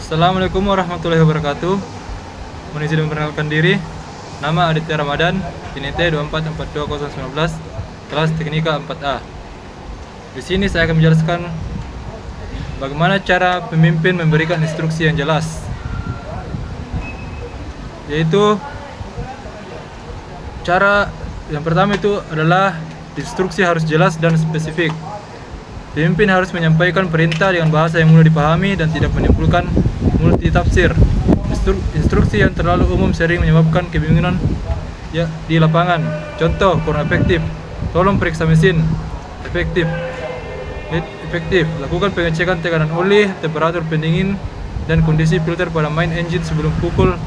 Assalamualaikum warahmatullahi wabarakatuh. Mohon izin memperkenalkan diri. Nama Aditya Ramadan, NIT 2442019, kelas Teknika 4A. Di sini saya akan menjelaskan bagaimana cara pemimpin memberikan instruksi yang jelas. Yaitu cara yang pertama itu adalah instruksi harus jelas dan spesifik. Pemimpin harus menyampaikan perintah dengan bahasa yang mudah dipahami dan tidak menimbulkan multitafsir. Instruksi yang terlalu umum sering menyebabkan kebingungan di lapangan. Contoh kurang efektif. Tolong periksa mesin. Efektif. Lakukan pengecekan tekanan oli, temperatur pendingin, dan kondisi filter pada main engine sebelum pukul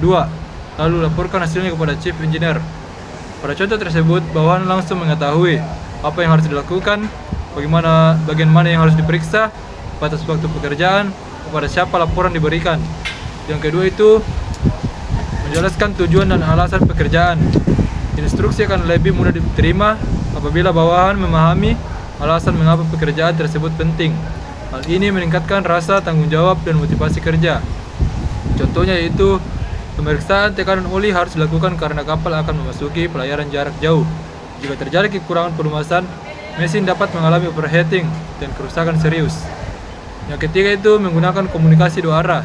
2. Lalu laporkan hasilnya kepada chief engineer. Pada contoh tersebut, bawahan langsung mengetahui apa yang harus dilakukan, bagian mana yang harus diperiksa, batas waktu pekerjaan, kepada siapa laporan diberikan. Yang kedua itu menjelaskan tujuan dan alasan pekerjaan. Instruksi akan lebih mudah diterima apabila bawahan memahami alasan mengapa pekerjaan tersebut penting. Hal ini meningkatkan rasa tanggung jawab dan motivasi kerja. Contohnya yaitu pemeriksaan tekanan oli harus dilakukan karena kapal akan memasuki pelayaran jarak jauh. Jika terjadi kekurangan pelumasan, mesin dapat mengalami overheating dan kerusakan serius. Yang ketiga itu menggunakan komunikasi dua arah.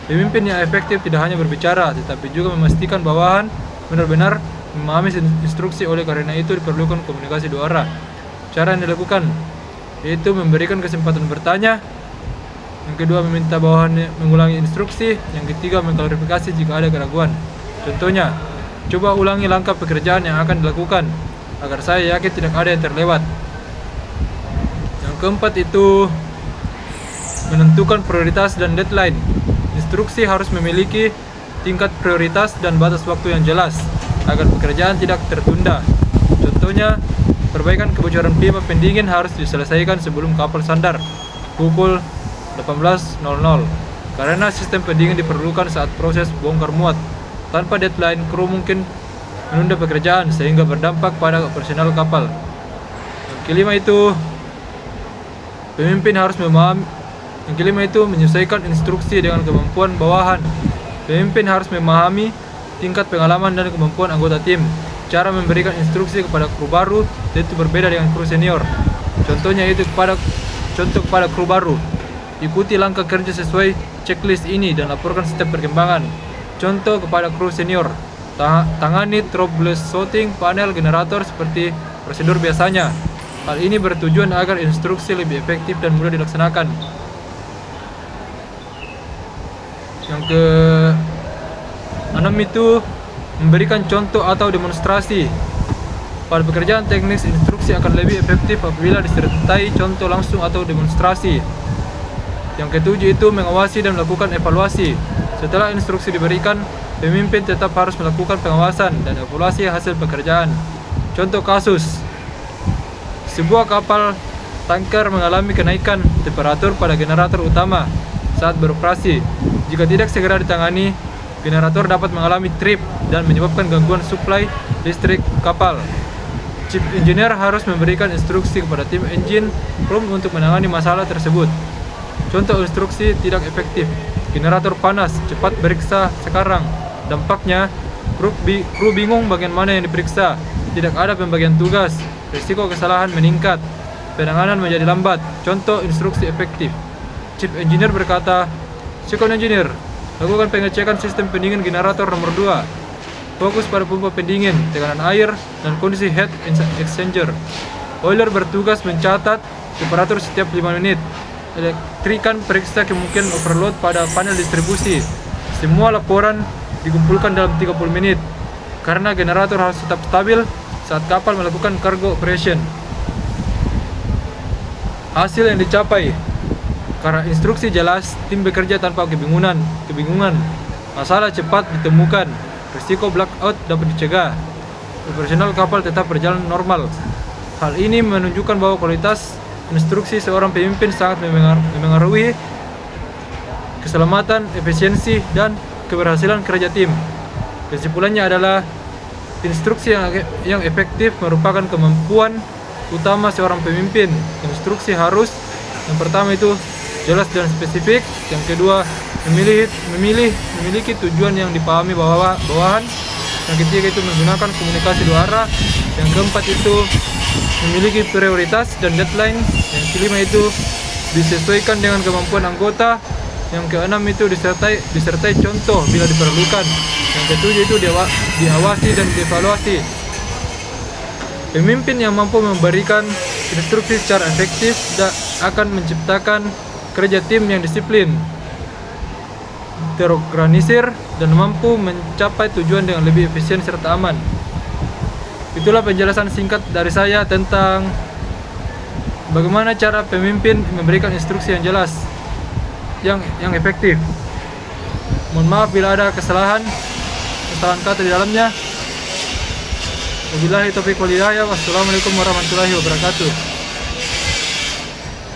Pemimpin yang efektif tidak hanya berbicara, tetapi juga memastikan bawahan benar-benar memahami instruksi. Oleh karena itu diperlukan komunikasi dua arah. Cara yang dilakukan yaitu memberikan kesempatan bertanya. Yang kedua meminta bawahan mengulangi instruksi. Yang ketiga mengklarifikasi jika ada keraguan. Contohnya, coba ulangi langkah pekerjaan yang akan dilakukan agar saya yakin tidak ada yang terlewat. Yang keempat itu menentukan prioritas dan deadline. Instruksi harus memiliki tingkat prioritas dan batas waktu yang jelas agar pekerjaan tidak tertunda. Contohnya, perbaikan kebocoran pipa pendingin harus diselesaikan sebelum kapal sandar pukul 18.00 karena sistem pendingin diperlukan saat proses bongkar muat. Tanpa deadline, kru mungkin menunda pekerjaan sehingga berdampak pada operasional kapal. Yang kelima itu menyesuaikan instruksi dengan kemampuan bawahan. Pemimpin harus memahami tingkat pengalaman dan kemampuan anggota tim. Cara memberikan instruksi kepada kru baru tentu berbeda dengan kru senior. Contohnya itu kepada kru baru, ikuti langkah kerja sesuai checklist ini dan laporkan setiap perkembangan. Contoh kepada kru senior, tangani troubleshooting panel generator seperti prosedur biasanya. Hal ini bertujuan agar instruksi lebih efektif dan mudah dilaksanakan. Yang ke-6 itu memberikan contoh atau demonstrasi. Pada pekerjaan teknis, instruksi akan lebih efektif apabila disertai contoh langsung atau demonstrasi. Yang ke-7 itu mengawasi dan melakukan evaluasi. Setelah instruksi diberikan, pemimpin tetap harus melakukan pengawasan dan evaluasi hasil pekerjaan. Contoh kasus, sebuah kapal tanker mengalami kenaikan temperatur pada generator utama saat beroperasi. Jika tidak segera ditangani, generator dapat mengalami trip dan menyebabkan gangguan suplai listrik kapal. Chief engineer harus memberikan instruksi kepada tim engine room untuk menangani masalah tersebut. Contoh instruksi tidak efektif. Generator panas, cepat periksa sekarang. Dampaknya, kru bingung bagian mana yang diperiksa. Tidak ada pembagian tugas. Risiko kesalahan meningkat. Penanganan menjadi lambat. Contoh instruksi efektif. Chief engineer berkata, second engineer, lakukan pengecekan sistem pendingin generator nomor 2. Fokus pada pompa pendingin, tekanan air, dan kondisi heat exchanger. Oiler bertugas mencatat temperatur setiap 5 menit. Elektrikan periksa kemungkinan overload pada panel distribusi. Semua laporan dikumpulkan dalam 30 menit karena generator harus tetap stabil saat kapal melakukan cargo operation. Hasil yang dicapai karena instruksi jelas, tim bekerja tanpa kebingungan. Masalah cepat ditemukan, risiko blackout dapat dicegah, operasional kapal tetap berjalan normal. Hal ini menunjukkan bahwa kualitas instruksi seorang pemimpin sangat memengaruhi keselamatan, efisiensi, dan keberhasilan kerja tim. Kesimpulannya adalah instruksi yang efektif merupakan kemampuan utama seorang pemimpin. Instruksi harus yang pertama itu jelas dan spesifik, yang kedua memiliki tujuan yang dipahami bawahan. Yang ketiga itu menggunakan komunikasi dua arah. Yang keempat itu memiliki prioritas dan deadline. Yang kelima itu disesuaikan dengan kemampuan anggota. Yang keenam itu disertai contoh bila diperlukan. Yang ketujuh itu diawasi dan dievaluasi. Pemimpin yang mampu memberikan instruksi secara efektif akan menciptakan kerja tim yang disiplin, terorganisir, dan mampu mencapai tujuan dengan lebih efisien serta aman. Itulah penjelasan singkat dari saya tentang bagaimana cara pemimpin memberikan instruksi yang jelas, yang efektif. Mohon maaf bila ada kesalahan kata di dalamnya. Wabillahi taufiq wal hidayah. Wassalamualaikum warahmatullahi wabarakatuh.